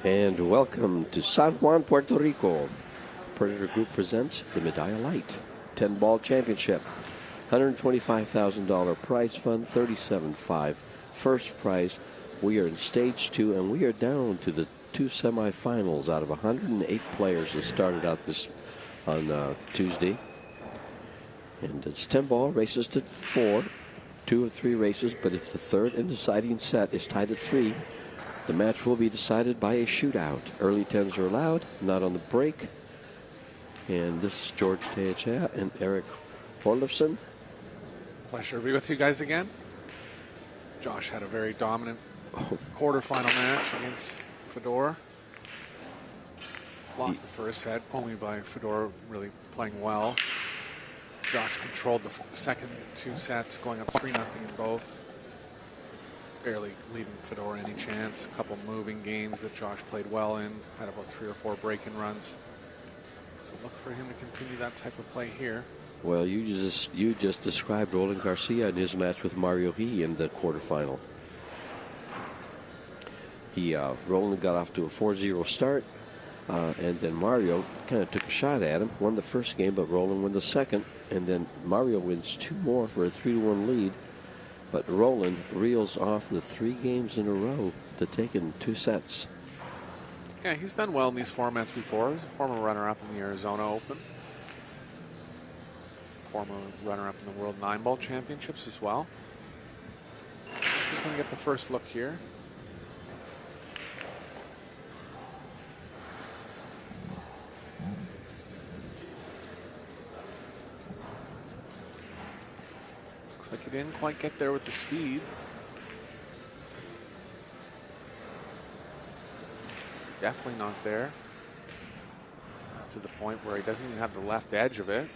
And welcome to San Juan, Puerto Rico. Predator Group presents the Medalla Light 10-ball championship. $125,000 prize fund, $37,500 first prize. We are in stage 2, and we are down to the 2 semifinals out of 108 players that started out this on Tuesday. And it's 10-ball, races to 4, 2 of 3 races, but if the third and deciding set is tied at 3, the match will be decided by a shootout. Early 10s are allowed, not on the break. And this is George Teacha and Eric Orlifson. Pleasure to be with you guys again. Josh had a very dominant quarterfinal match against Fedor. Lost the first set, only by Fedor really playing well. Josh controlled the second 2 sets, going up 3-0 in both. Barely leaving Fedor any chance. A couple moving games that Josh played well in. Had about 3 or 4 break-in runs. So look for him to continue that type of play here. Well, you just described Roland Garcia in his match with Mario He in the quarterfinal. Roland got off to a 4-0 start, and then Mario kind of took a shot at him. Won the first game, but Roland won the second, and then Mario wins 2 more for a 3-1 lead. But Roland reels off the 3 games in a row to take in 2 sets. Yeah, he's done well in these formats before. He's a former runner-up in the Arizona Open. Former runner-up in the World 9-Ball Championships as well. She's going to get the first look here. Looks like he didn't quite get there with the speed. Definitely not there. Not to the point where he doesn't even have the left edge of it.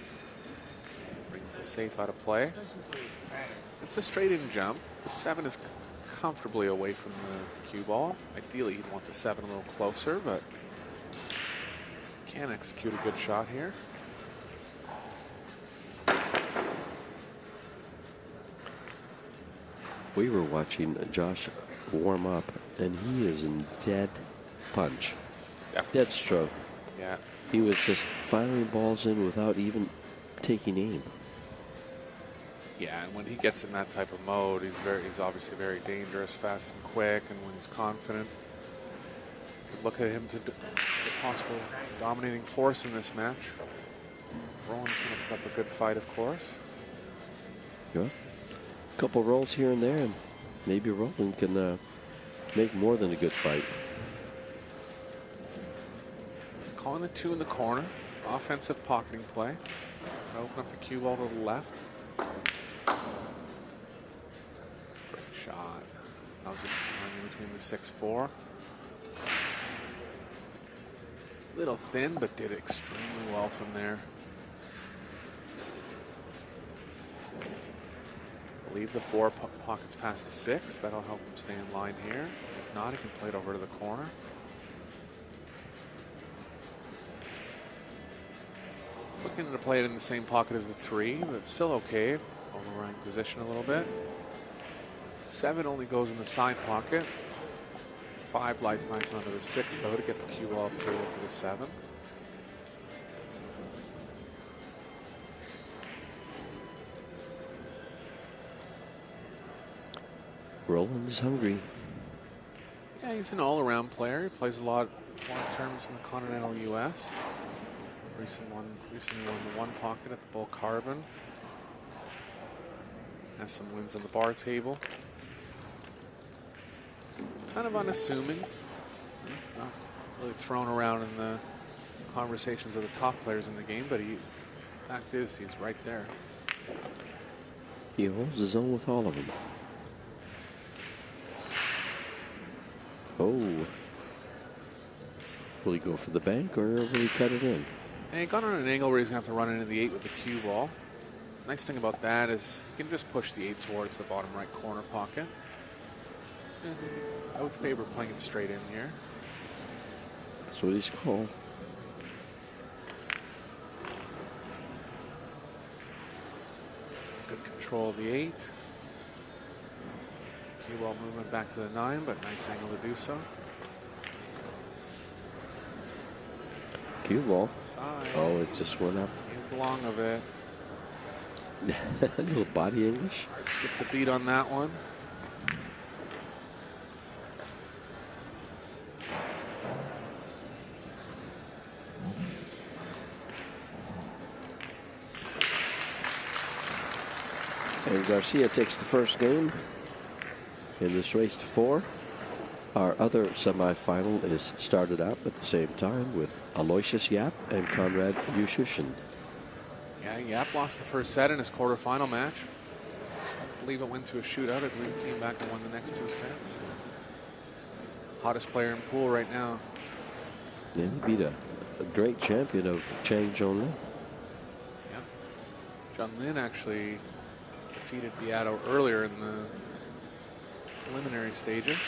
Brings the safe out of play. It's a straight-in jump. The 7 is comfortably away from the cue ball. Ideally, you'd want the 7 a little closer, but can execute a good shot here. We were watching Josh warm up, and he is in dead punch. Definitely. Dead stroke. Yeah. He was just firing balls in without even taking aim. Yeah, and when he gets in that type of mode, he's obviously very dangerous, fast and quick, and when he's confident, could look at him as a possible dominating force in this match. Roland's going to put up a good fight, of course. Yeah. A couple rolls here and there, and maybe Roland can make more than a good fight. He's calling the 2 in the corner. Offensive pocketing play. Open up the cue ball to the left. Great shot. That was in between the 6-4. Little thin, but did extremely well from there. Leave the 4 pockets past the 6. That'll help him stay in line here. If not, he can play it over to the corner. Looking to play it in the same pocket as the 3, but still okay. Overrunning position a little bit. 7 only goes in the side pocket. 5 lies nice onto the 6, though, to get the cue ball up table for the 7. Roland's hungry. Yeah, he's an all-around player. He plays a lot of tournaments in the continental U.S. Recently won the 1 pocket at the Bull Carbon. Has some wins on the bar table. Kind of unassuming. Not really thrown around in the conversations of the top players in the game, but the fact is he's right there. He holds his own with all of them. Oh. Will he go for the bank, or will he cut it in? And he got on an angle where he's going to have to run into the 8 with the cue ball. Nice thing about that is you can just push the 8 towards the bottom right corner pocket. And I would favor playing it straight in here. That's what he's called. Good control of the 8. Cue ball movement back to the 9, but nice angle to do so. Cue ball. Side. Oh, it just went up. He's long of it. A little body English. Skip the beat on that one. And Garcia takes the first game in this race to 4. Our other semifinal is started out at the same time with Aloysius Yap and Conrad Yushushin. Yeah, Yap lost the first set in his quarterfinal match. I believe it went to a shootout. It came back and won the next 2 sets. Hottest player in pool right now. And he beat a great champion of Chang Jong-lin. Yeah. Jun-Lin actually defeated Beato earlier in the preliminary stages.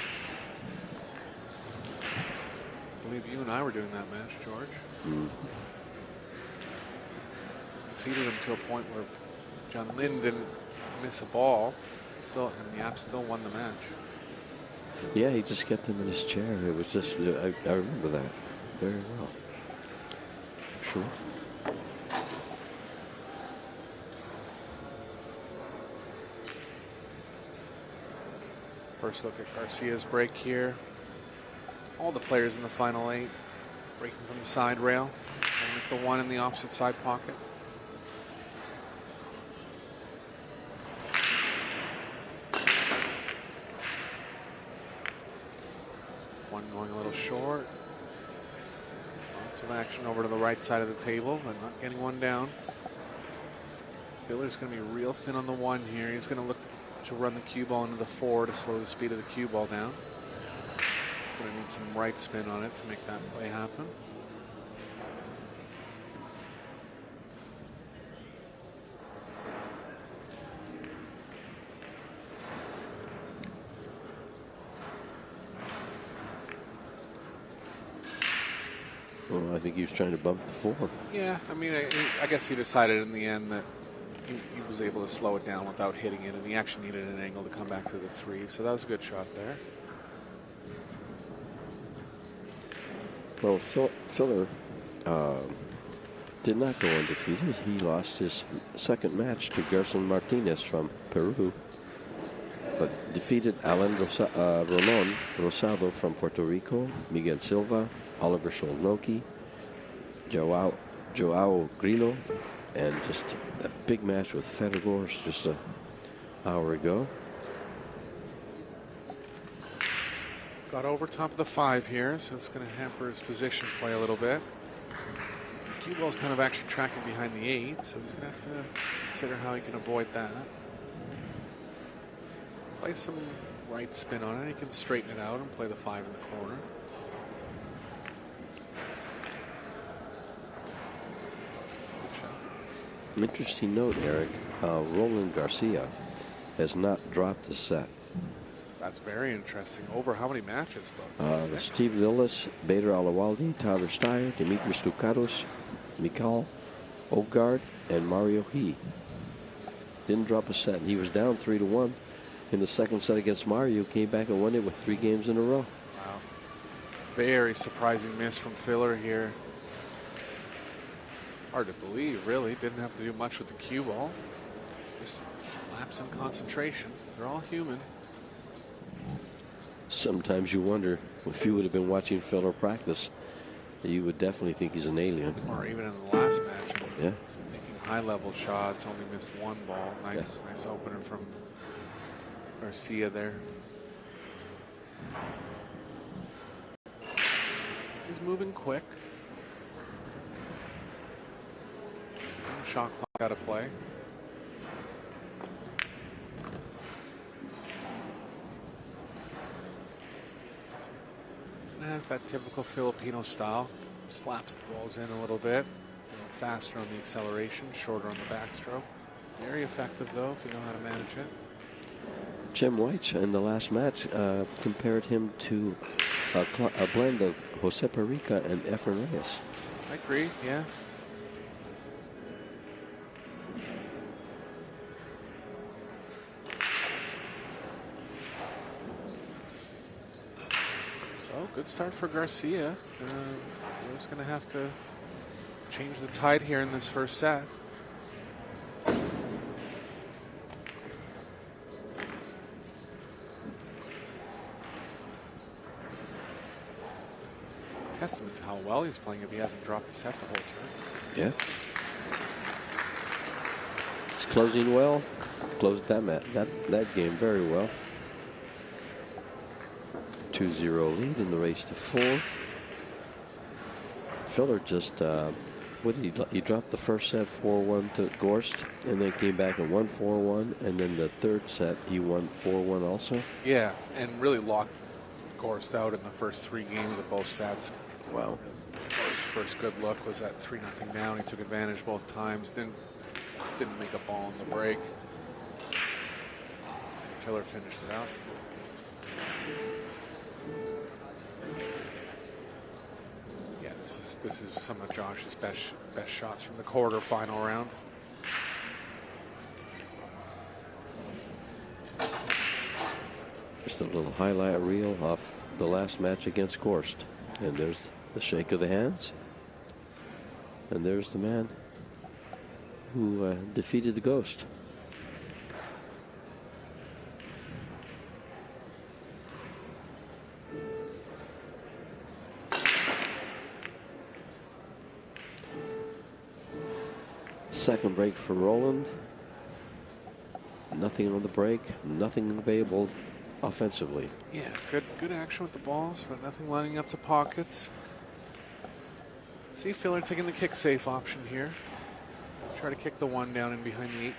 I believe you and I were doing that match, George. Defeated him to a point where Jun-Lin didn't miss a ball. And Yap still won the match. Yeah, he just kept him in his chair. It was just, I remember that very well. Sure. First look at Garcia's break here. All the players in the final 8 breaking from the side rail. Trying to make the 1 in the opposite side pocket. One going a little short. Lots of action over to the right side of the table, but not getting one down. Filler's going to be real thin on the 1 here. He's going to look to run the cue ball into the 4 to slow the speed of the cue ball down. Going to need some right spin on it to make that play happen. Well, I think he was trying to bump the 4. Yeah, I mean, I guess he decided in the end that he was able to slow it down without hitting it, and he actually needed an angle to come back to the 3, so that was a good shot there. Well, Filler did not go undefeated. He lost his second match to Gerson Martinez from Peru, but defeated Alan Roland Rosado from Puerto Rico, Miguel Silva, Oliver Sholnoki, Joao Grillo, and just a big match with Federgors just an hour ago. Got over top of the 5 here, so it's going to hamper his position play a little bit. Cue ball's kind of actually tracking behind the 8, so he's going to have to consider how he can avoid that. Play some right spin on it. He can straighten it out and play the 5 in the corner. Good shot. Interesting note, Eric. Roland Garcia has not dropped a set. That's very interesting. Over how many matches? Steve Lillis, Bader Alawaldi, Tyler Steyer, Dimitris Dukatos, Mikhail Ogard, and Mario He. Didn't drop a set. He was down 3-1 in the second set against Mario. Came back and won it with 3 games in a row. Wow. Very surprising miss from Filler here. Hard to believe, really. Didn't have to do much with the cue ball. Just lapse in concentration. They're all human. Sometimes you wonder, if you would have been watching Filler practice, you would definitely think he's an alien. Or even in the last match, yeah, making high-level shots, only missed 1 ball. Nice opener from Garcia there. He's moving quick. No shot clock out of play. Has that typical Filipino style. Slaps the balls in a little bit. Faster on the acceleration, shorter on the backstroke. Very effective, though, if you know how to manage it. Jim White in the last match compared him to a blend of Jose Perica and Efren Reyes. I agree, yeah. So, good start for Garcia. He's going to have to change the tide here in this first set. Testament to how well he's playing if he hasn't dropped the set the whole turn. Yeah. He's closing well. Closed that game very well. 2-0 lead in the race to 4. Filler just, what did he dropped the first set 4-1 to Gorst, and then came back and won 4-1, and then the third set he won 4-1 also. Yeah, and really locked Gorst out in the first 3 games of both sets. Wow. Gorst's first good look was at 3-0 down. He took advantage both times. Didn't make a ball in the break. And Filler finished it out. Yeah, this is some of Josh's best shots from the quarterfinal round. Just a little highlight reel off the last match against Gorst. And there's the shake of the hands. And there's the man who defeated the Ghost. Second break for Roland. Nothing on the break, nothing available offensively. Yeah, good action with the balls, but nothing lining up to pockets. See Filler taking the kick safe option here. Try to kick the 1 down in behind the 8-10.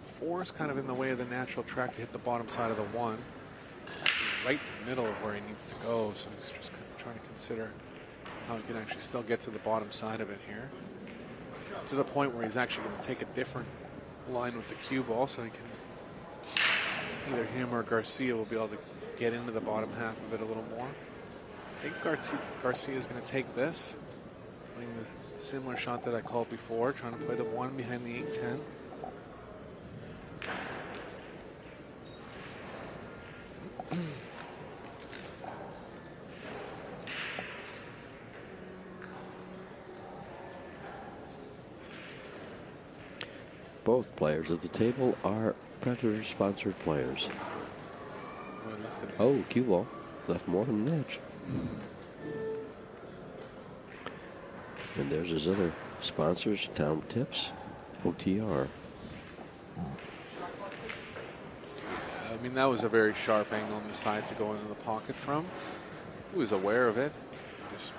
4 is kind of in the way of the natural track to hit the bottom side of the 1. It's actually right in the middle of where he needs to go, so he's just kind of trying to consider how he can actually still get to the bottom side of it here. It's to the point where he's actually going to take a different line with the cue ball, so he can, either him or Garcia will be able to get into the bottom half of it a little more. I think Garcia is going to take this, playing the similar shot that I called before, trying to play the 1 behind the 8-10. Both players at the table are Predator-sponsored players. Oh, cue ball. Left more than an edge. And there's his other sponsors, Town Tips, OTR. I mean, that was a very sharp angle on the side to go into the pocket from. He was aware of it. Just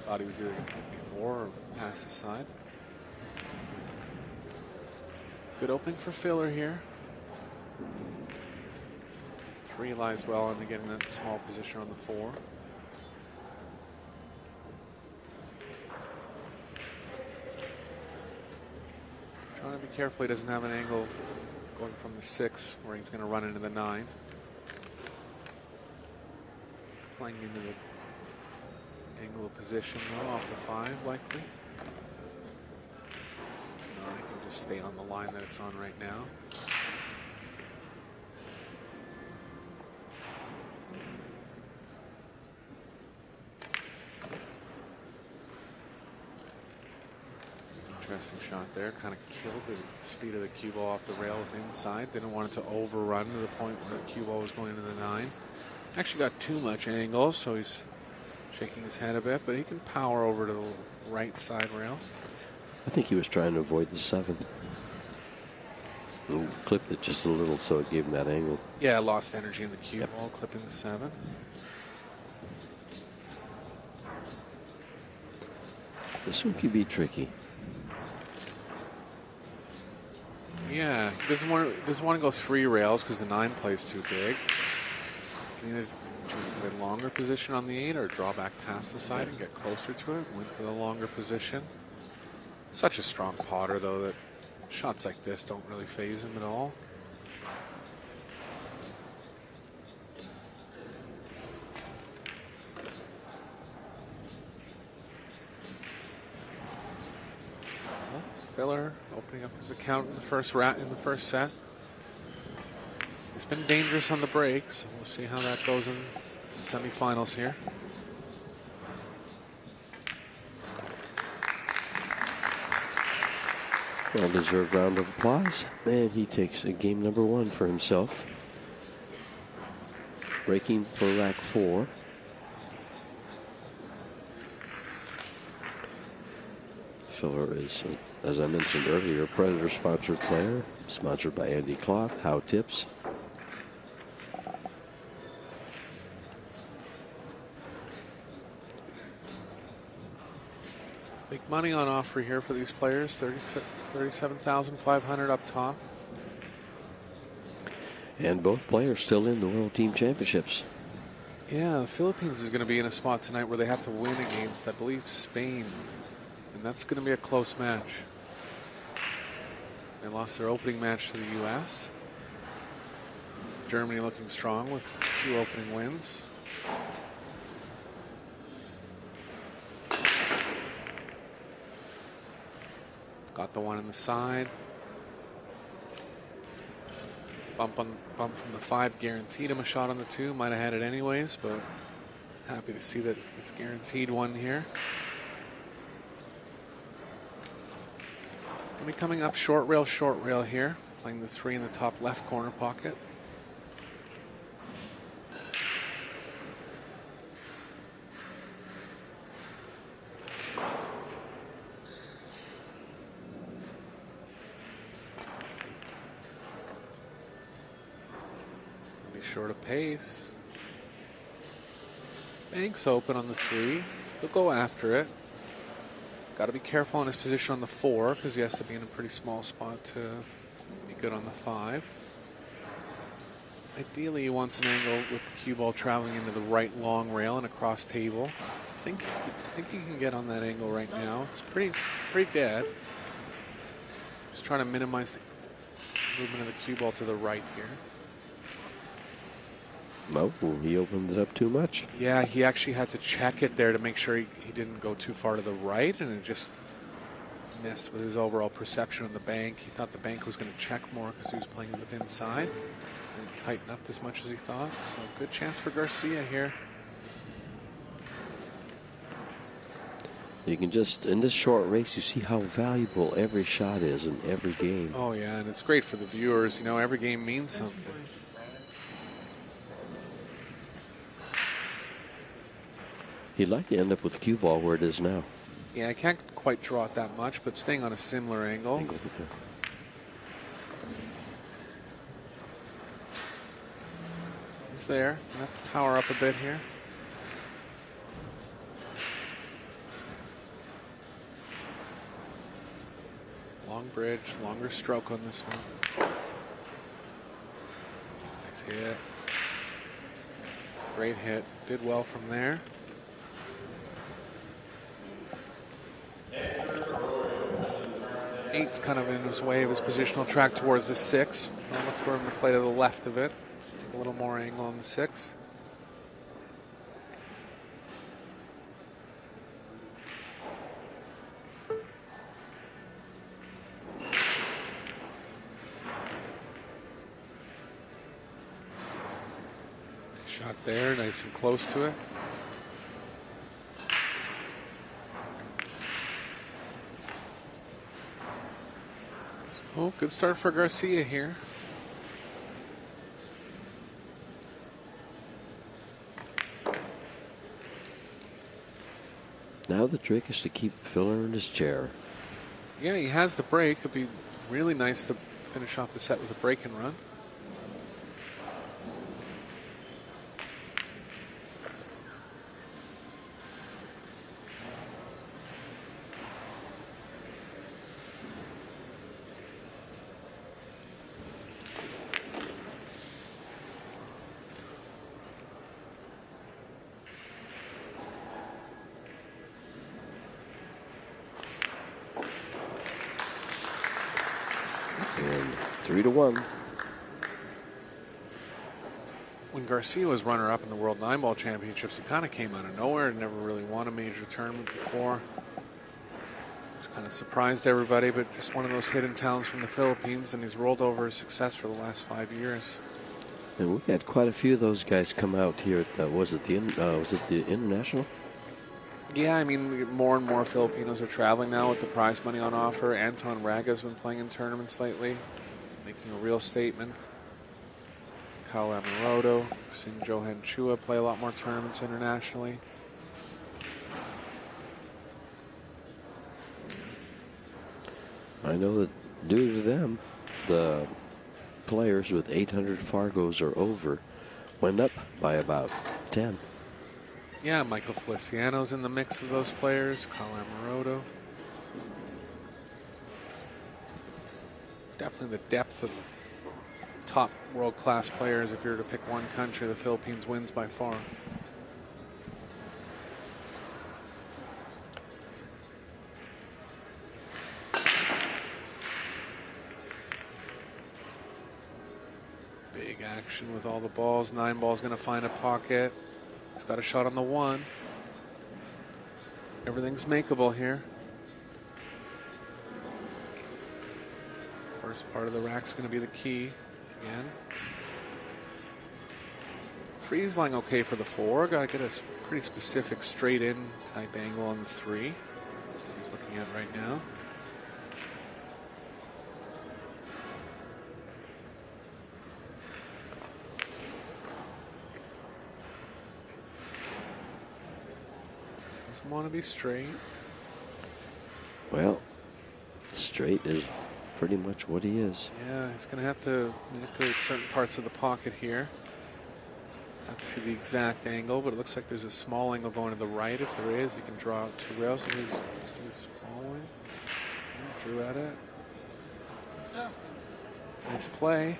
thought he was either going to hit before or pass the side. Good opening for Filler here. 3 lies well into getting that small position on the 4. Trying to be careful he doesn't have an angle going from the 6 where he's going to run into the 9. Playing into the angle of position though, off the 5 likely. No, I can just stay on the line that it's on right now. Interesting shot there. Kind of killed the speed of the cue ball off the rail with the inside. Didn't want it to overrun to the point where the cue ball was going into the 9. Actually got too much angle, so he's shaking his head a bit, but he can power over to the right side rail. I think he was trying to avoid the 7. Ooh, clipped it just a little, so it gave him that angle. Yeah, lost energy in the cue ball, clipping the 7. This one could be tricky. Yeah, he doesn't want to go 3 rails because the 9 plays too big. He can either choose to play longer position on the 8 or draw back past the side and get closer to it. Went for the longer position. Such a strong potter, though, that shots like this don't really faze him at all. Filler opening up his account in the first set. It's been dangerous on the break, so we'll see how that goes in Semifinals here. Well-deserved round of applause. And he takes a game number 1 for himself. Breaking for rack 4. Filler is, as I mentioned earlier, a Predator sponsored player, sponsored by Andy Cloth, How Tips. Big money on offer here for these players, 37,500 up top. And both players still in the World Team Championships. Yeah, the Philippines is going to be in a spot tonight where they have to win against, I believe, Spain. And that's going to be a close match. They lost their opening match to the U.S. Germany looking strong with 2 opening wins. Got the one in the side. Bump from the 5 guaranteed him a shot on the 2. Might have had it anyways, but happy to see that it's guaranteed one here. Be coming up short rail here, playing the 3 in the top left corner pocket. Be short of pace. Bank's open on the 3. He'll go after it. Got to be careful on his position on the 4 because he has to be in a pretty small spot to be good on the 5. Ideally, he wants an angle with the cue ball traveling into the right long rail and across table. I think he can get on that angle right now. It's pretty dead. Just trying to minimize the movement of the cue ball to the right here. No, he opened it up too much. Yeah, he actually had to check it there to make sure he didn't go too far to the right, and it just messed with his overall perception on the bank. He thought the bank was going to check more because he was playing with inside. Didn't tighten up as much as he thought. So good chance for Garcia here. You can just, in this short race, you see how valuable every shot is in every game. Oh, yeah, and it's great for the viewers. You know, every game means something. He'd like to end up with the cue ball where it is now. Yeah, I can't quite draw it that much, but staying on a similar angle. He's there. I have to power up a bit here. Long bridge, longer stroke on this one. Nice hit. Great hit. Did well from there. Eight's kind of in his way of his positional track towards the 6. I'll look for him to play to the left of it. Just take a little more angle on the 6. Shot there, nice and close to it. Oh, good start for Garcia here. Now the trick is to keep Filler in his chair. Yeah, he has the break. It'd be really nice to finish off the set with a break and run. And 3-1. When Garcia was runner-up in the World 9-Ball Championships, he kind of came out of nowhere. Never really won a major tournament before. Just kind of surprised everybody, but just one of those hidden talents from the Philippines, and he's rolled over his success for the last 5 years. And we had quite a few of those guys come out here at was it the International? Yeah, I mean, more and more Filipinos are traveling now with the prize money on offer. Anton Raga's been playing in tournaments lately, making a real statement. Kyle Amoroto, seen Johan Chua play a lot more tournaments internationally. I know that due to them, the players with 800 Fargos or over went up by about 10. Yeah, Michael Feliciano's in the mix of those players. Kyle Amoroto. Definitely the depth of top world-class players. If you were to pick one country, the Philippines wins by far. Big action with all the balls. 9 balls going to find a pocket. He's got a shot on the 1. Everything's makeable here. First part of the rack's going to be the key again. 3 is lying okay for the 4. Got to get a pretty specific straight in type angle on the 3. That's what he's looking at right now. Doesn't want to be straight. Well, straight is pretty much what he is. Yeah, he's going to have to manipulate certain parts of the pocket here. Have to see the exact angle, but it looks like there's a small angle going to the right. If there is, he can draw out 2 rails. So he's following. Drew at it. Nice play.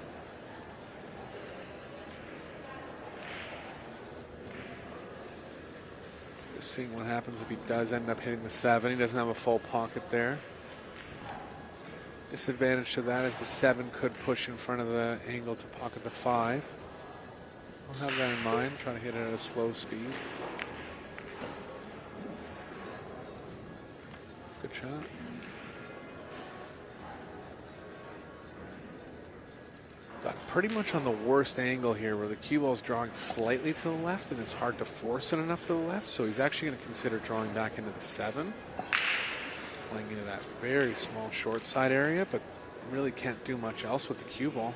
Just seeing what happens if he does end up hitting the 7. He doesn't have a full pocket there. Disadvantage to that is the 7 could push in front of the angle to pocket the 5. I'll have that in mind. Try to hit it at a slow speed. Good shot. Got pretty much on the worst angle here where the cue ball's drawing slightly to the left and it's hard to force it enough to the left. So he's actually going to consider drawing back into the 7. Playing into that very small short side area, but really can't do much else with the cue ball.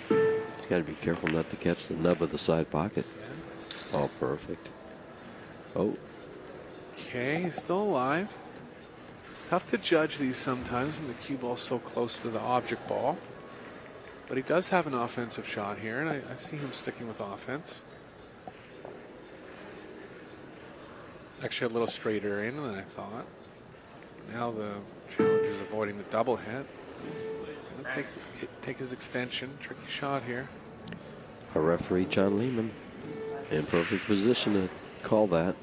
He's got to be careful not to catch the nub of the side pocket. Yeah. Oh, perfect. Oh. Okay, he's still alive. Tough to judge these sometimes when the cue ball's so close to the object ball. But he does have an offensive shot here, and I see him sticking with offense. Actually a little straighter in than I thought. Now the challenge is avoiding the double hit. Take his extension. Tricky shot here. Our referee, John Lehman, in perfect position to call that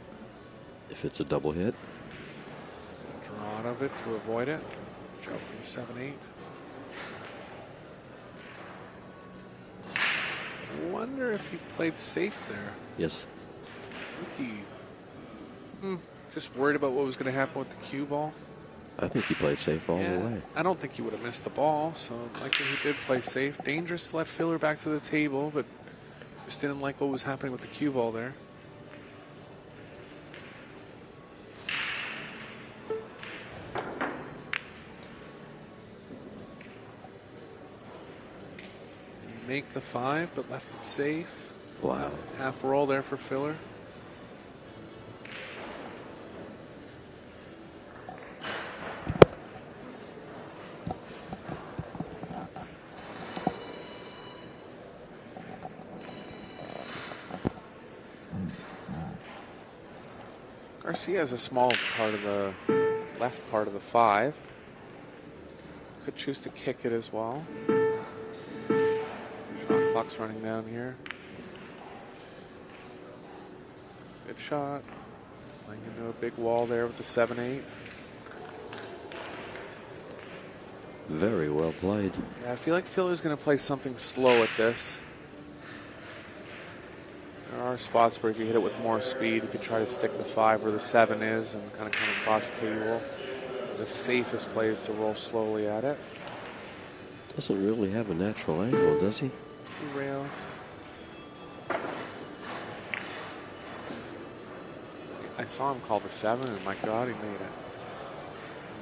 if it's a double hit. He's going to draw out of it to avoid it. Watch out for the 7-8. I wonder if he played safe there. Yes. I think he just worried about what was going to happen with the cue ball. I think he played safe all the way. I don't think he would have missed the ball, so likely he did play safe. Dangerous to let Filler back to the table, but just didn't like what was happening with the cue ball there. Didn't make the 5, but left it safe. Wow. Half roll there for Filler. Garcia has a small part of the left part of the 5. Could choose to kick it as well. Shot clock's running down here. Good shot. Playing into a big wall there with the 7-8. Very well played. Yeah, I feel like Filler's going to play something slow at this. There are spots where if you hit it with more speed, you could try to stick the 5 where the 7 is and kind of come across the table. The safest play is to roll slowly at it. Doesn't really have a natural angle, does he? 2 rails. I saw him call the 7, and my God, he made it.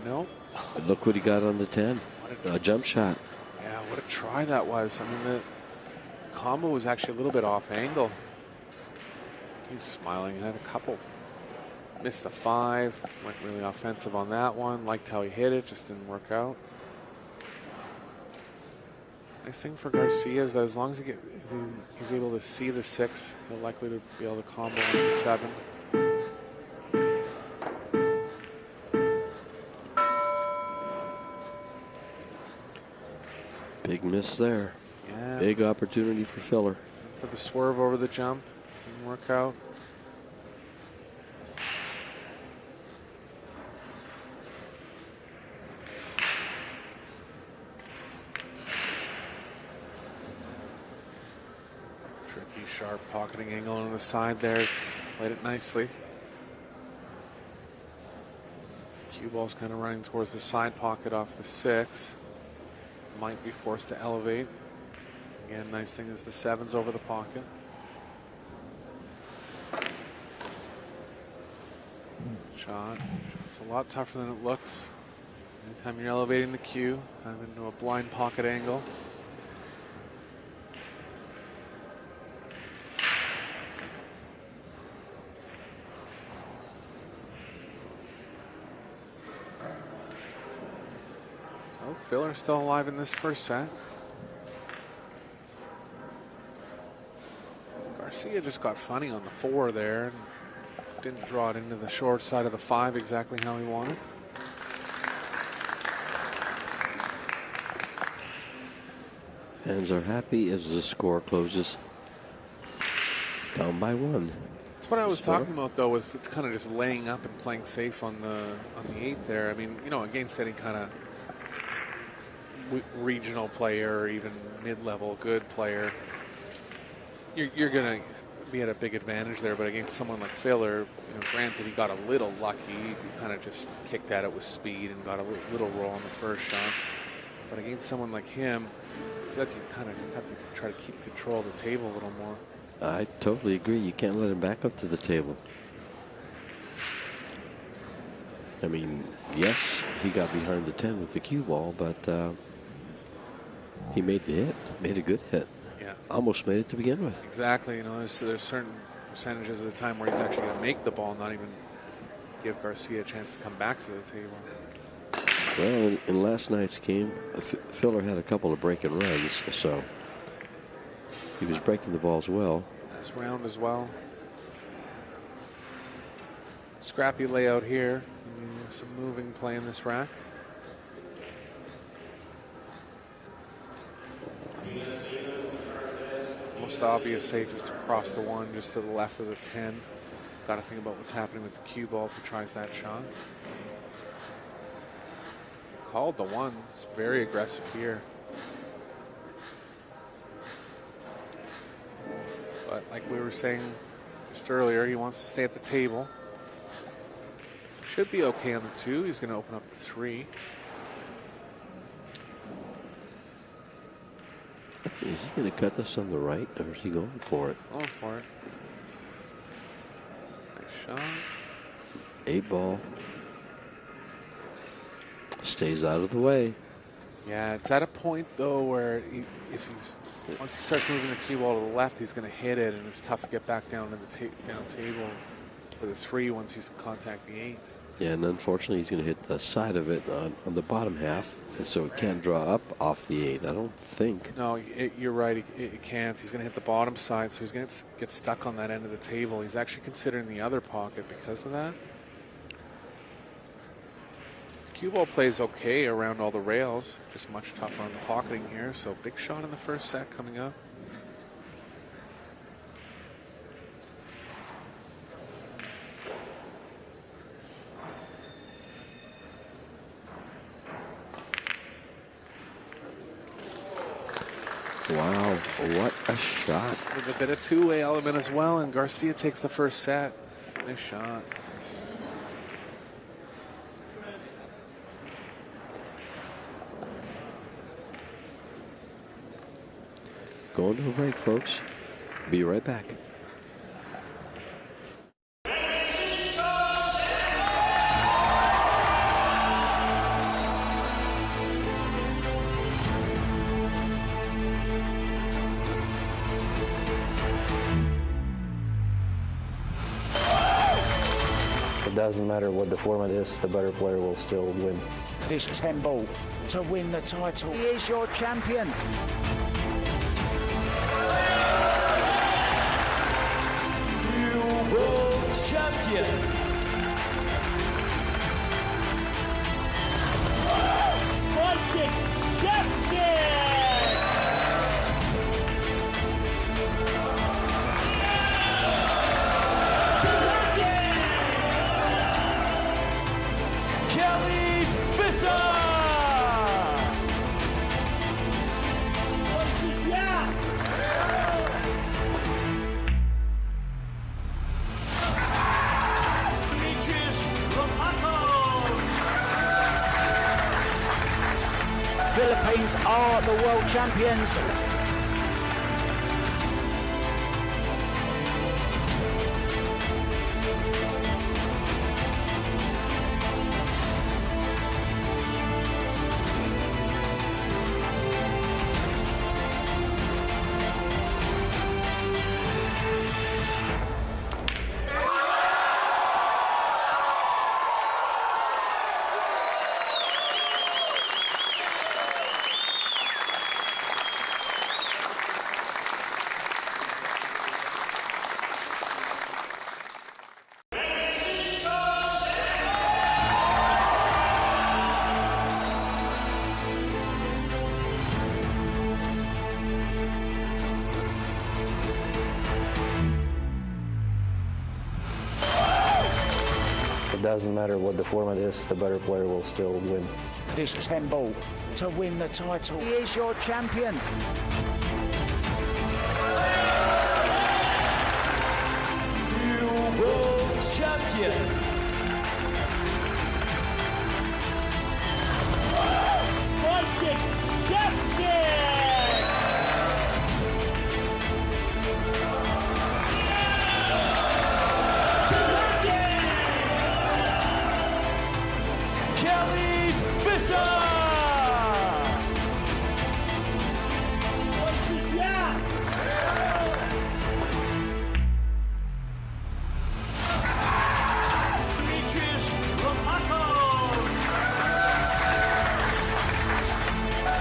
Nope. Look what he got on the 10. A jump shot. Yeah, what a try that was. I mean, the combo was actually a little bit off angle. He's smiling. He had a couple. Missed the 5. Went really offensive on that one. Liked how he hit it. Just didn't work out. Nice thing for Garcia is that as long as he's able to see the 6, he'll likely to be able to combo on the 7. Big miss there. Yeah. Big opportunity for filler. For the swerve over the jump. Didn't work out. Tricky, sharp pocketing angle on the side there. Played it nicely. Cue ball's kind of running towards the side pocket off the 6. Might be forced to elevate. Again, nice thing is the 7's over the pocket. Shot. It's a lot tougher than it looks. Anytime you're elevating the cue, kind of into a blind pocket angle. So Filler's still alive in this first set. Garcia just got funny on the 4 there and didn't draw it into the short side of the 5 exactly how he wanted. Fans are happy as the score closes down by 1. That's what I was talking about, though, with kind of just laying up and playing safe on the 8 there. I mean, you know, against any kind of regional player or even mid-level good player, you're going to be at a big advantage there. But against someone like Filler, you know, granted he got a little lucky. He kind of just kicked at it with speed and got a little roll on the first shot. But against someone like him, I feel like you kind of have to try to keep control of the table a little more. I totally agree. You can't let him back up to the table. I mean, yes, he got behind the 10 with the cue ball, but he made the hit, made a good hit. Yeah. Almost made it to begin with. Exactly. You know, there's certain percentages of the time where he's actually going to make the ball, not even give Garcia a chance to come back to the table. Well, in last night's game, Filler had a couple of break and runs, so he was breaking the balls well. Nice round as well. Scrappy layout here. Some moving play in this rack. Most obvious safe is to cross the 1 just to the left of the 10. Got to think about what's happening with the cue ball if he tries that shot. Called the 1. It's very aggressive here. But like we were saying just earlier, he wants to stay at the table. Should be okay on the 2. He's going to open up the 3. Is he going to cut this on the right, or is he going for it? He's going for it. Nice shot. 8 ball. Stays out of the way. Yeah, it's at a point though where once he starts moving the cue ball to the left, he's going to hit it, and it's tough to get back down to the down table for the 3 once you contact the 8. Yeah, and unfortunately, he's going to hit the side of it on the bottom half, and so it can't draw up off the 8. I don't think. No, you're right. It can't. He's going to hit the bottom side, so he's going to get stuck on that end of the table. He's actually considering the other pocket because of that. Cue ball plays okay around all the rails, just much tougher on the pocketing here. So big shot in the first set coming up. Wow, what a shot. With a bit of two-way element as well, and Garcia takes the first set. Nice shot. Going to a break, folks. Be right back. It doesn't matter what the format is, the better player will still win. This 10 ball to win the title. He is your champion. New world champion. Fighting champion. Philippines are the world champions. It doesn't matter what the format is, the better player will still win. This 10 ball to win the title. He is your champion. New world champion. Fighting champion.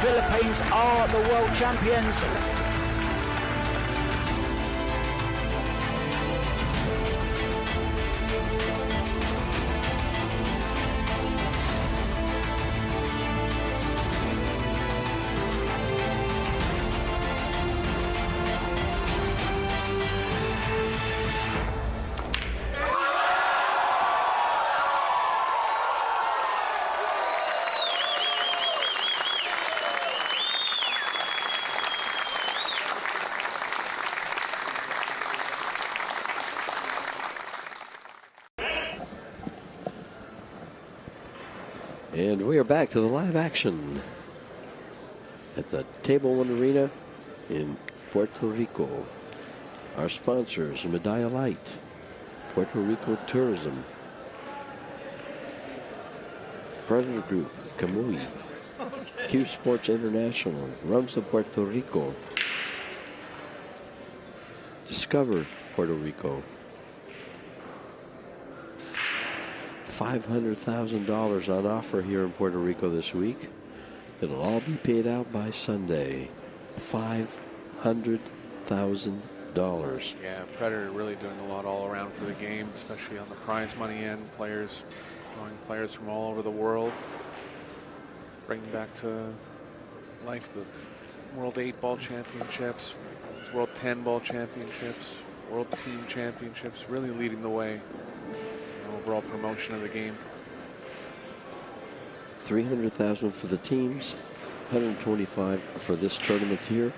Philippines are the world champions. And we are back to the live action at the Table One Arena in Puerto Rico. Our sponsors, Medalla Light, Puerto Rico Tourism, Predator Group, Kamui, Q Sports International, Rums of Puerto Rico, Discover Puerto Rico, $500,000 on offer here in Puerto Rico this week. It'll all be paid out by Sunday. $500,000. Yeah, Predator really doing a lot all around for the game, especially on the prize money end. Players, drawing players from all over the world, bringing back to life the World 8-Ball Championships, World 10-Ball Championships, World Team Championships, really leading the way. Overall promotion of the game. $300,000 for the teams, $125,000 for this tournament here,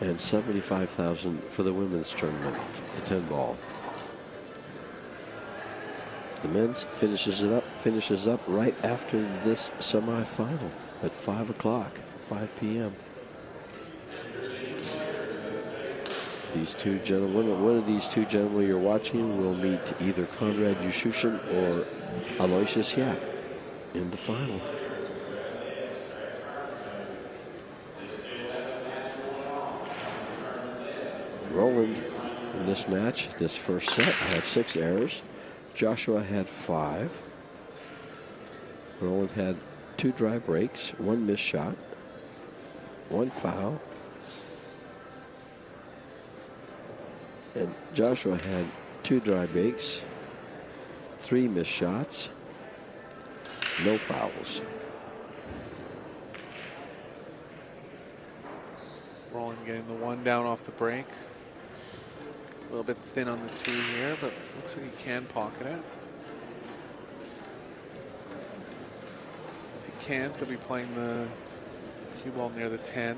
and $75,000 for the women's tournament, the 10-ball. The men's finishes up right after this semifinal at 5 o'clock, 5 p.m. These two gentlemen, one of these two gentlemen you're watching will meet either Konrad Ushushin or Aloysius Yap in the final. Roland in this match, this first set, had 6 errors. Joshua had 5. Roland had 2 dry breaks, 1 missed shot, 1 foul. And Joshua had 2 dry breaks, 3 missed shots, no fouls. Roland getting the 1 down off the break. A little bit thin on the 2 here, but looks like he can pocket it. If he can't, he'll be playing the cue ball near the 10.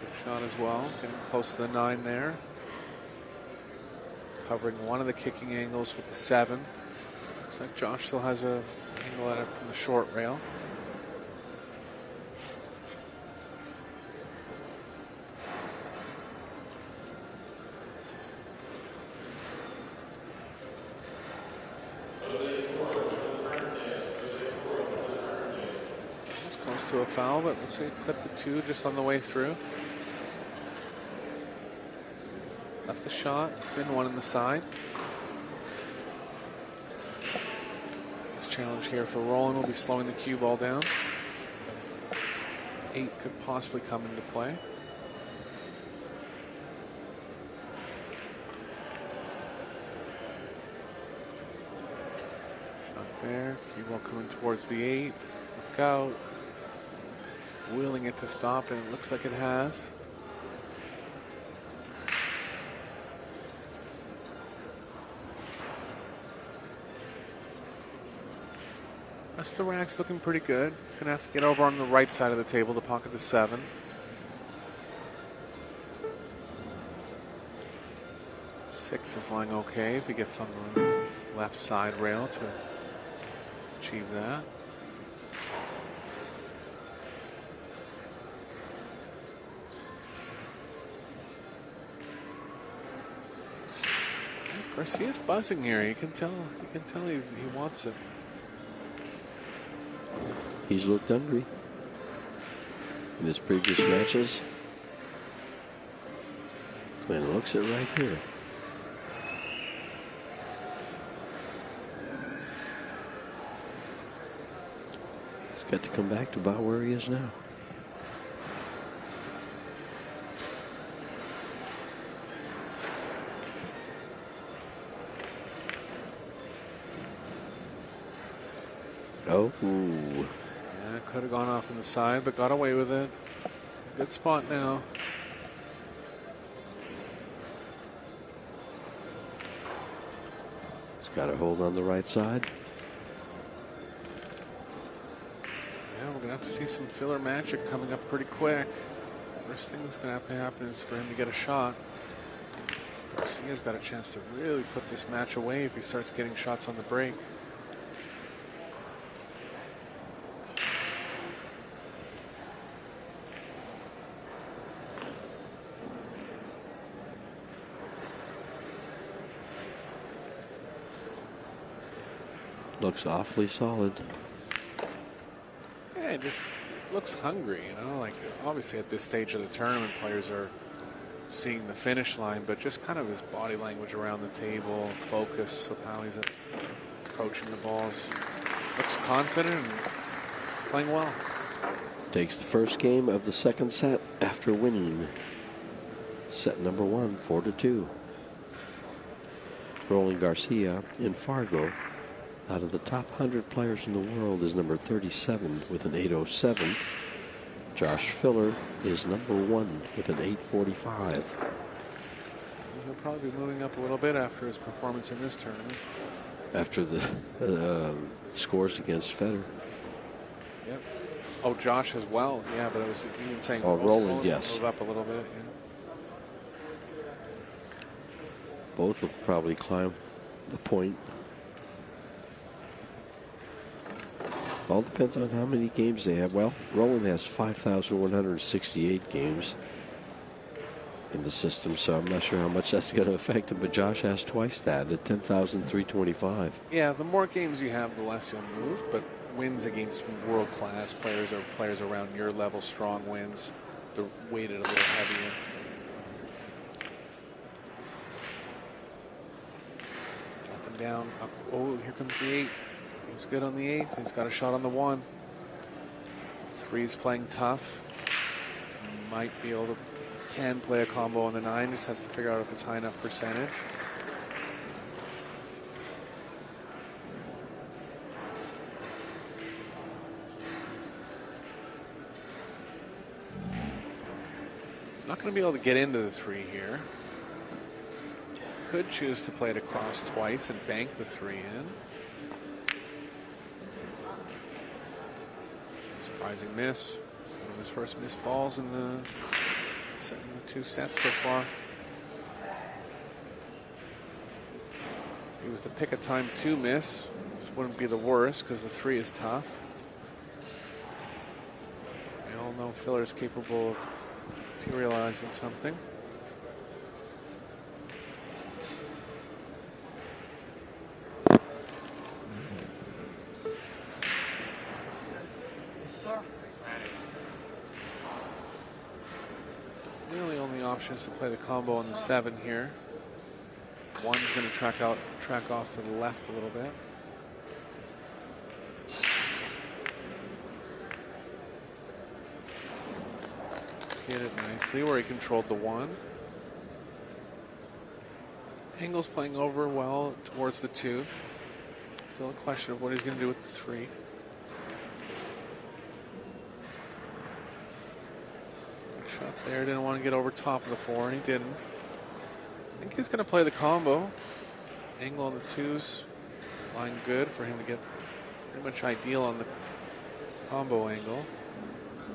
Good shot as well, getting close to the 9 there. Covering one of the kicking angles with the 7. Looks like Josh still has an angle at it from the short rail. It's close to a foul, but looks like he clipped the 2 just on the way through. Left the shot, thin one in the side. Challenge here for Roland will be slowing the cue ball down. 8 could possibly come into play. Shot there. Cue ball coming towards the 8. Look out. Wheeling it to stop, and it looks like it has. The rack's looking pretty good. Gonna have to get over on the right side of the table to pocket the 7. Six is lying okay if he gets on the left side rail to achieve that. Garcia's buzzing here. You can tell he wants it. He's looked hungry in his previous matches. And looks it right here. He's got to come back to about where he is now. Oh, ooh. Yeah, could have gone off on the side, but got away with it. Good spot now. He's got a hold on the right side. Yeah, we're going to have to see some filler magic coming up pretty quick. First thing that's going to have to happen is for him to get a shot. Garcia's got a chance to really put this match away if he starts getting shots on the break. Looks awfully solid. Yeah, it just looks hungry, you know, like obviously at this stage of the tournament players are seeing the finish line, but just kind of his body language around the table, focus of how he's approaching the balls. Looks confident and playing well. Takes the first game of the second set after winning set number 1, 4-2. Roland Garcia in Fargo, out of the top 100 players in the world, is number 37 with an 807. Josh Filler is number 1 with an 845. He'll probably be moving up a little bit after his performance in this tournament. After the scores against Federer. Yep. Oh, Josh as well. Yeah, but I was even saying. Oh, Roland, yes. Move up a little bit. Yeah. Both will probably climb the point. All depends on how many games they have. Well, Roland has 5,168 games in the system, so I'm not sure how much that's going to affect him. But Josh has twice that at 10,325. Yeah, the more games you have, the less you'll move. But wins against world-class players or players around your level, strong wins, they're weighted a little heavier. Nothing down. Up. Oh, here comes the 8. He's good on the 8th. He's got a shot on the 1. 3 is playing tough. Might be able to, can play a combo on the 9. Just has to figure out if it's high enough percentage. Not going to be able to get into the 3 here. Could choose to play it across twice and bank the 3 in. Surprising miss. One of his first missed balls in the 2 sets so far. If he was to pick a time to miss, this wouldn't be the worst because the 3 is tough. We all know Filler's capable of materializing something. Really only option is to play the combo on the 7 here. 1's going to track off to the left a little bit. Hit it nicely where he controlled the 1. Engel's playing over well towards the 2. Still a question of what he's going to do with the 3. Good shot there. Didn't want to get over top of the 4, and he didn't. I think he's going to play the combo. Engel on the 2's lying good for him to get pretty much ideal on the combo angle.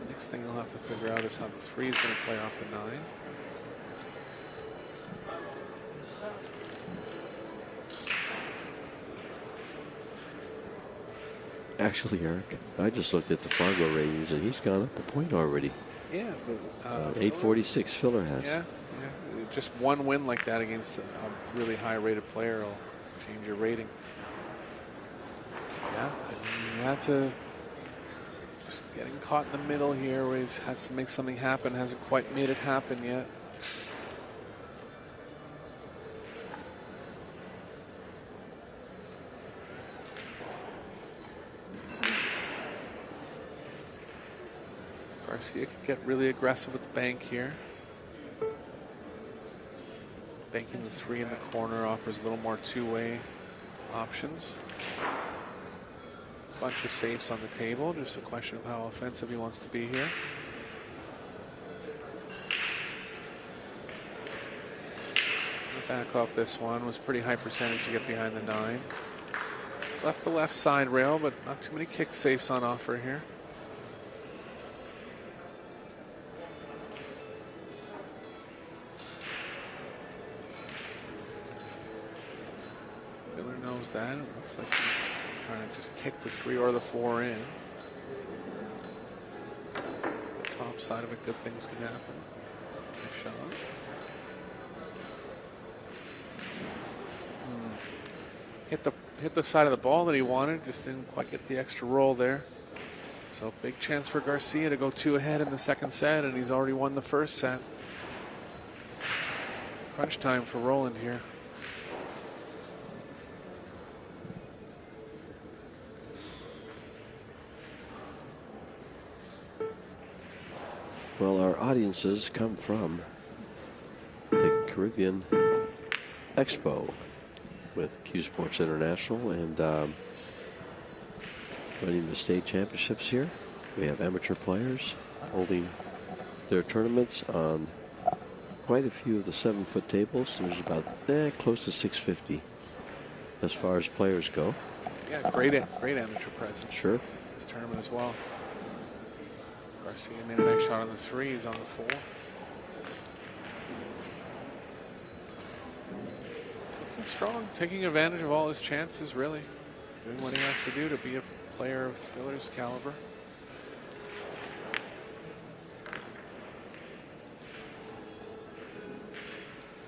Next thing he'll have to figure out is how the 3 is going to play off the 9. Actually, Eric, I just looked at the Fargo ratings, and he's gone up a point already. Yeah. 846 Filler has. Yeah. Just one win like that against a really high-rated player will change your rating. Yeah, I mean, you had to... Just getting caught in the middle here where he has to make something happen. Hasn't quite made it happen yet. Garcia could get really aggressive with the bank here. Banking the 3 in the corner offers a little more two-way options. Bunch of safes on the table. Just a question of how offensive he wants to be here. Back off this one. Was pretty high percentage to get behind the 9. Left the left side rail, but not too many kick safes on offer here. Filler knows that. It looks like he's trying to just kick the 3 or the 4 in. The top side of it, good things can happen. Nice shot. Hit the side of the ball that he wanted, just didn't quite get the extra roll there. So big chance for Garcia to go 2 ahead in the second set, and he's already won the first set. Crunch time for Roland here. Well, our audiences come from the Caribbean Expo with Q Sports International and running the state championships here. We have amateur players holding their tournaments on quite a few of the 7-foot tables. There's about close to 650 as far as players go. Yeah, great amateur presence. Sure. This tournament as well. Garcia made a nice shot on the 3. He's on the 4. Looking strong, taking advantage of all his chances, really. Doing what he has to do to be a player of Filler's caliber.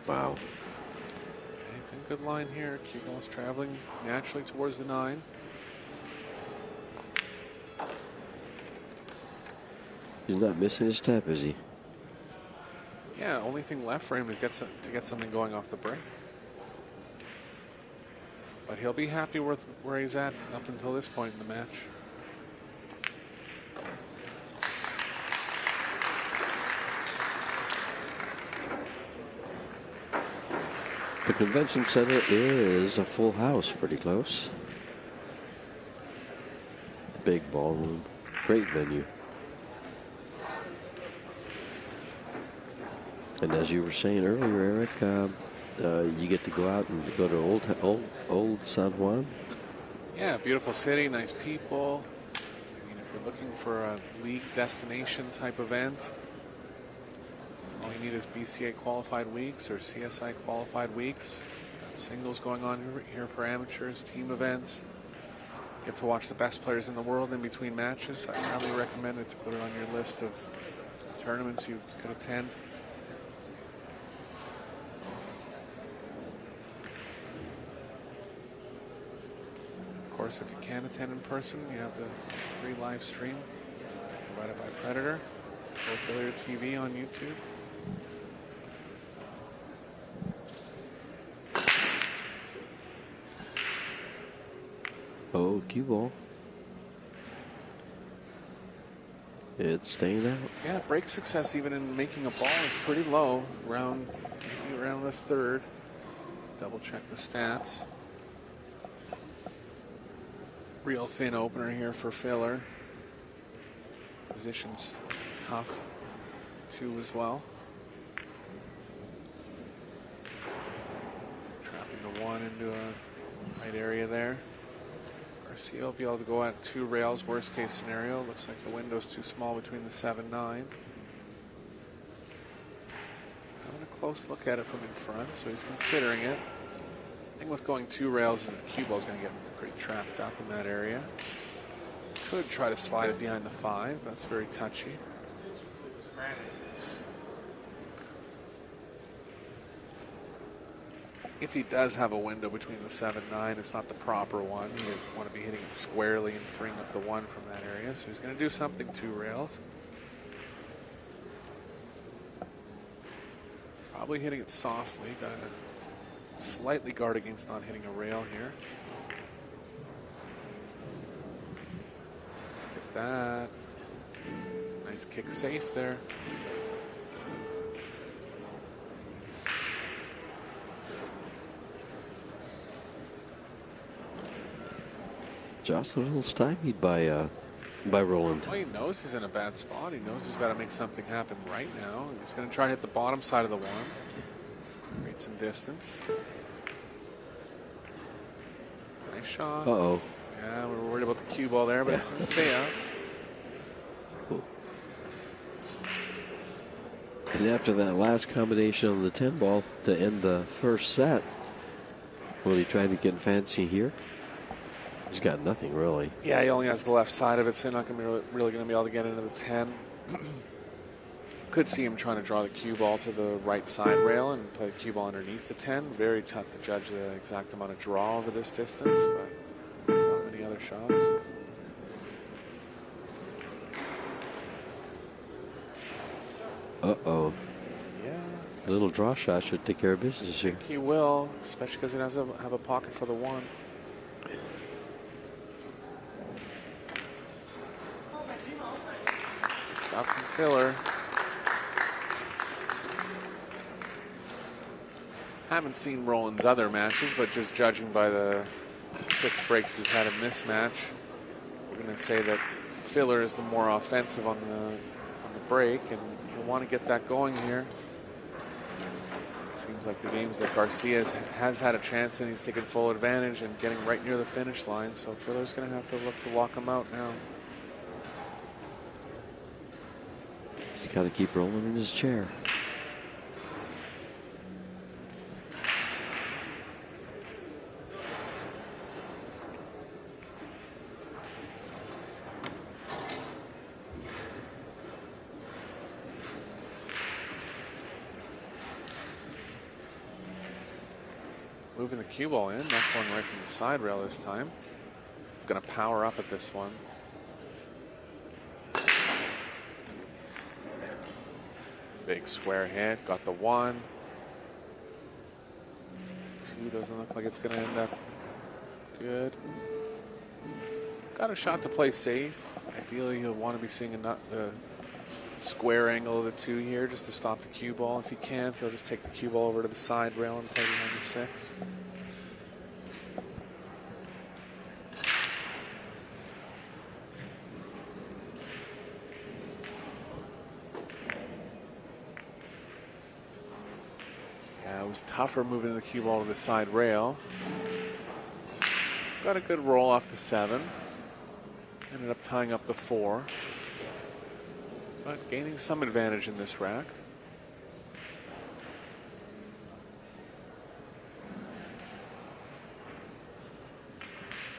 Wow. He's in good line here. Cue ball's traveling naturally towards the 9. He's not missing a step, is he? Yeah, only thing left for him is to get something going off the break. But he'll be happy with where he's at up until this point in the match. The convention center is a full house, pretty close. Big ballroom, great venue. And as you were saying earlier, Eric, you get to go out and go to old San Juan. Yeah, beautiful city, nice people. I mean, if you're looking for a league destination type event, all you need is BCA qualified weeks or CSI qualified weeks. Got singles going on here for amateurs, team events. Get to watch the best players in the world in between matches. I highly recommend it to put it on your list of tournaments you could attend. Of course, if you can't attend in person, you have the free live stream provided by Predator, ProBilliardTV on YouTube. Oh, cue ball. It's staying out. Yeah, break success even in making a ball is pretty low. Maybe around the 3rd. Double check the stats. Real thin opener here for Filler. Position's tough too as well. Trapping the 1 into a tight area there. Garcia will be able to go at 2 rails, worst case scenario. Looks like the window's too small between the 7-9. Having a close look at it from in front, so he's considering it. I think with going 2 rails, the cue ball's going to get pretty trapped up in that area. Could try to slide it behind the 5. That's very touchy. If he does have a window between the 7-9, it's not the proper one. You want to be hitting it squarely and freeing up the 1 from that area. So he's going to do something 2 rails. Probably hitting it softly. Got to slightly guard against not hitting a rail here. Look at that. Nice kick safe there. Just a little stymied by Roland. Well, he knows he's in a bad spot. He knows he's got to make something happen right now. He's going to try to hit the bottom side of the 1. Create some distance. Nice shot. Uh-oh. Yeah, we were worried about the cue ball there, but it's going to stay out. And after that last combination on the 10 ball to end the first set, will he try to get fancy here? He's got nothing, really. Yeah, he only has the left side of it, so he's not going to be really going to be able to get into the 10. Could see him trying to draw the cue ball to the right side rail and play the cue ball underneath the 10. Very tough to judge the exact amount of draw over this distance, but not many other shots. Uh-oh. Yeah. A little draw shot should take care of business here. He will, especially because he doesn't have a pocket for the 1. Shot from Filler. Haven't seen Roland's other matches, but just judging by the 6 breaks he's had in this match, we're going to say that Filler is the more offensive on the break, and we'll want to get that going here. Seems like the games that Garcia has had a chance, and he's taken full advantage and getting right near the finish line. So Filler's going to have to look to lock him out now. He's got to keep rolling in his chair. moving the cue ball in, not going right from the side rail this time. Going to power up at this one. Big square hit, got the 1. 2 doesn't look like it's going to end up good. Got a shot to play safe. Ideally, you'll want to be seeing a square angle of the 2 here just to stop the cue ball. If you can't, he'll just take the cue ball over to the side rail and play behind the 6. Yeah, it was tougher moving the cue ball to the side rail. Got a good roll off the 7. Ended up tying up the 4. But gaining some advantage in this rack.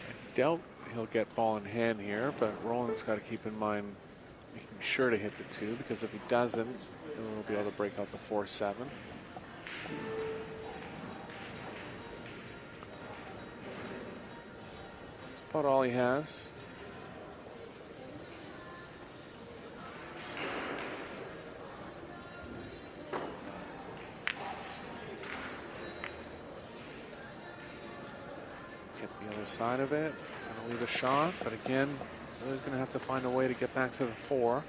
I doubt he'll get ball in hand here, but Roland's got to keep in mind making sure to hit the 2, because if he doesn't, he'll be able to break out the 4-7. That's about all he has. Side of it, gonna leave a shot, but again, he's gonna have to find a way to get back to the 4.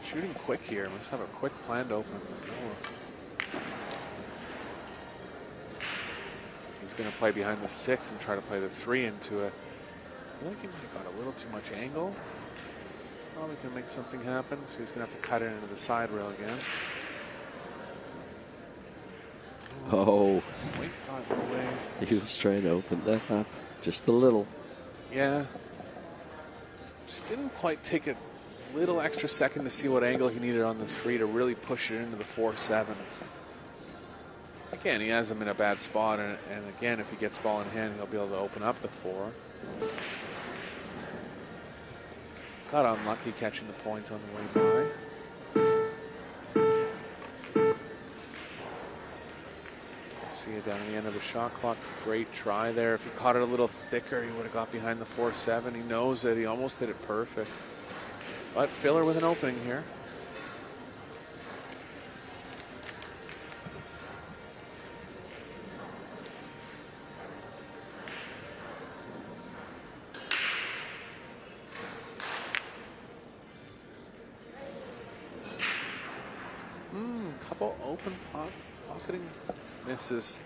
Shooting quick here, must have a quick plan to open up the 4. He's gonna play behind the 6 and try to play the 3 into it. I feel like he might have got a little too much angle. Probably can make something happen, so he's gonna have to cut it into the side rail again. Oh, Weight got in the way. he was trying to open that up just a little. Yeah. Just didn't quite take a little extra second to see what angle he needed on this 3 to really push it into the 4-7. Again, he has him in a bad spot, and again, if he gets ball in hand, he'll be able to open up the 4. Got unlucky catching the point on the way by. Garcia down at the end of the shot clock. Great try there. If he caught it a little thicker, he would have got behind the 4-7. He knows it. He almost hit it perfect. But filler with an opening here. Couple open pocketing misses.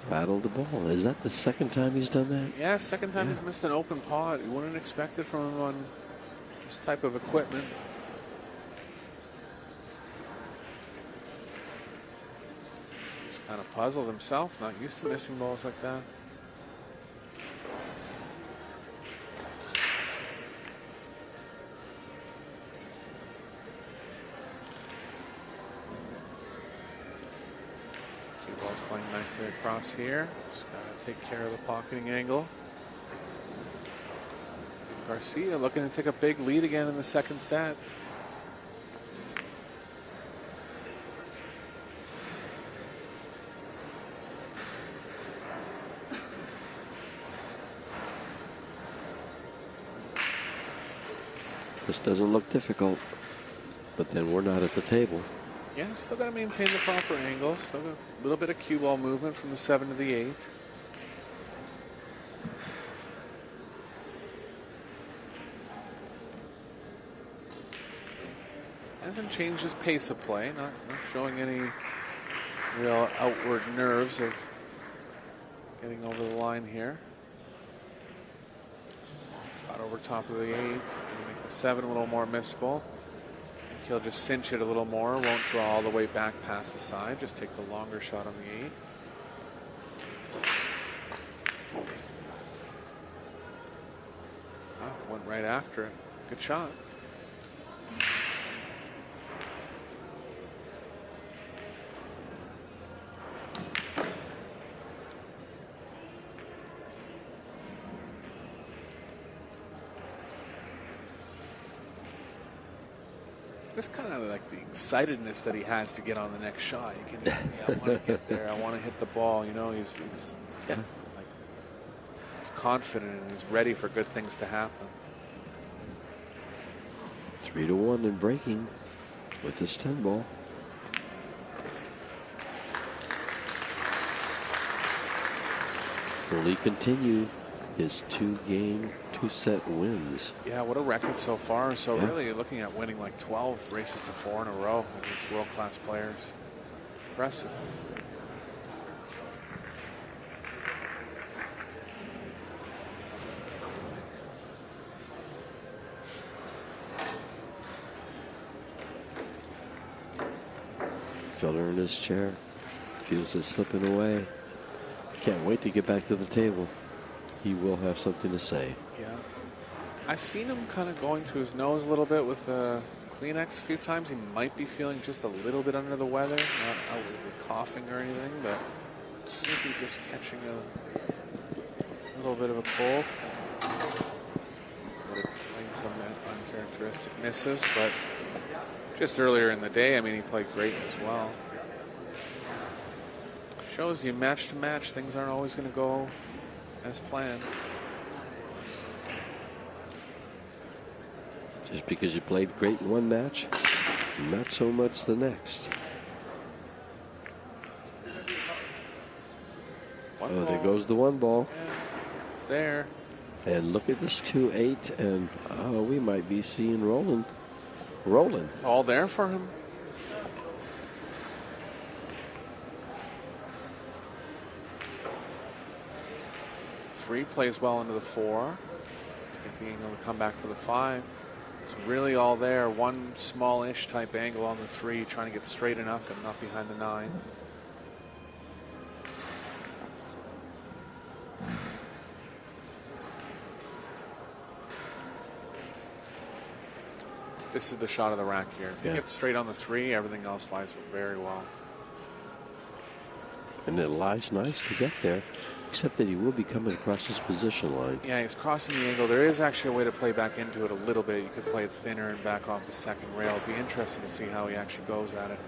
Rattled the ball. Is that the second time he's done that? Yeah, second time he's missed an open pot. You wouldn't expect it from him on this type of equipment. He's kind of puzzled himself, not used to missing balls like that. Playing nicely across here. Just got to take care of the pocketing angle. Garcia looking to take a big lead again in the second set. This doesn't look difficult, but then we're not at the table. Yeah, still got to maintain the proper angle. Still got a little bit of cue ball movement from the 7 to the 8. Hasn't changed his pace of play. Not showing any real outward nerves of getting over the line here. Got over top of the 8. Gonna make the 7 a little more missable. He'll just cinch it a little more, won't draw all the way back past the side, just take the longer shot on the 8. Went right after it. Good shot. Just kind of like the excitedness that he has to get on the next shot. You can see, I want to get there. I want to hit the ball. You know, he's Yeah. like, he's confident and he's ready for good things to happen. 3-1 in breaking with this 10 ball. Will he continue his 2-game, 2-set wins? Yeah, what a record so far. So Yeah. really, you're looking at winning like 12 races to 4 in a row against world-class players. Impressive. Filler in his chair, feels it slipping away. Can't wait to get back to the table. He will have something to say. Yeah. I've seen him kind of going to his nose a little bit with Kleenex a few times. He might be feeling just a little bit under the weather, not outwardly coughing or anything, but maybe just catching a little bit of a cold. Would explain some uncharacteristic misses, but just earlier in the day, I mean, he played great as well. Shows you match to match, things aren't always going to go as planned. Just because you played great in one match, not so much the next. Oh, there goes the 1 ball. Yeah, it's there. And look at this 2-8, and oh, we might be seeing Roland. It's all there for him. Three plays well into the 4 to get the angle to come back for the 5. It's really all there. One small-ish type angle on the 3, trying to get straight enough and not behind the 9. This is the shot of the rack here. If he gets straight on the 3, everything else lies very well. And it lies nice to get there, except that he will be coming across his position line. Yeah, he's crossing the angle. There is actually a way to play back into it a little bit. You could play it thinner and back off the second rail. It'd be interesting to see how he actually goes at it.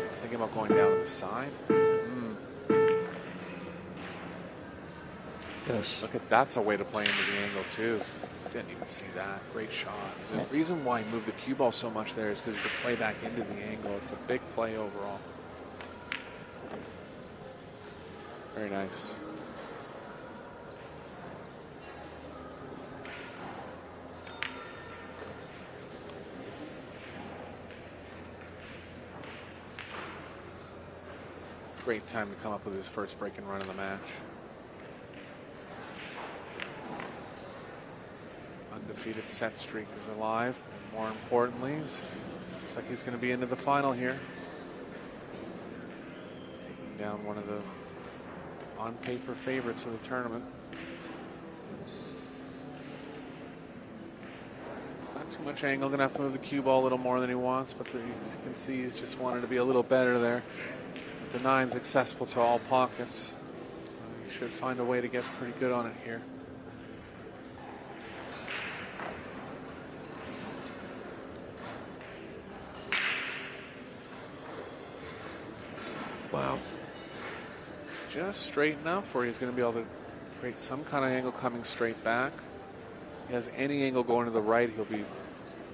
He's thinking about going down to the side. Yes. Look at that's a way to play into the angle too. Didn't even see that. Great shot. The reason why he moved the cue ball so much there is because he could play back into the angle. It's a big play overall. Very nice. Great time to come up with his first break and run of the match. Undefeated set streak is alive. And more importantly, looks like he's going to be into the final here. Taking down one of the on-paper favorites of the tournament. Not too much angle. Going to have to move the cue ball a little more than he wants, but as you can see, he's just wanted to be a little better there. But the 9's accessible to all pockets. You should find a way to get pretty good on it here. Wow. Just straight enough where he's going to be able to create some kind of angle coming straight back. If he has any angle going to the right, he'll be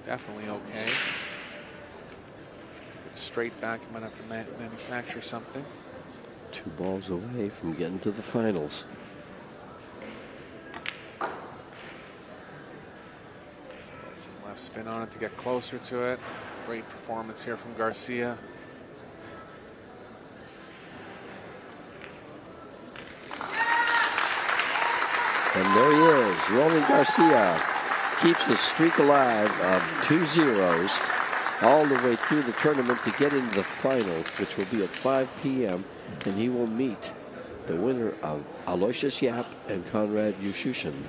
definitely okay. If it's straight back, he might have to manufacture something. 2 balls away from getting to the finals. Got some left spin on it to get closer to it. Great performance here from Garcia. And there he is. Roland Garcia keeps his streak alive of 2 zeros all the way through the tournament to get into the finals, which will be at 5 p.m. And he will meet the winner of Aloysius Yap and Konrad Ushushin.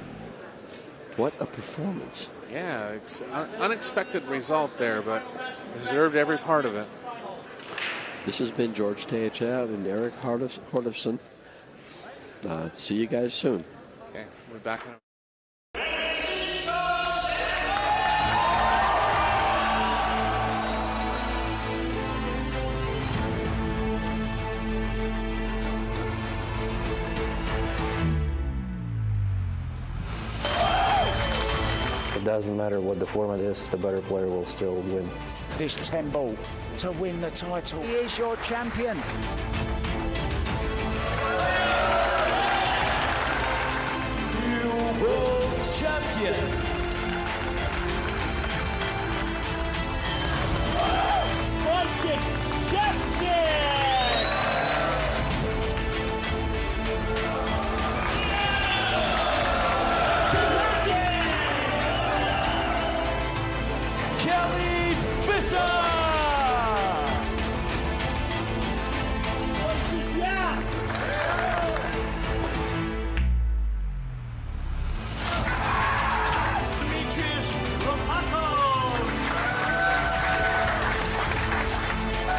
What a performance. Yeah, unexpected result there, but deserved every part of it. This has been George Teachat and Eric Hardifson. See you guys soon. Okay, we're back in a It doesn't matter what the format is, the better player will still win. This 10 ball to win the title. He is your champion. New world champion.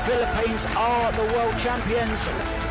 Philippines are the world champions.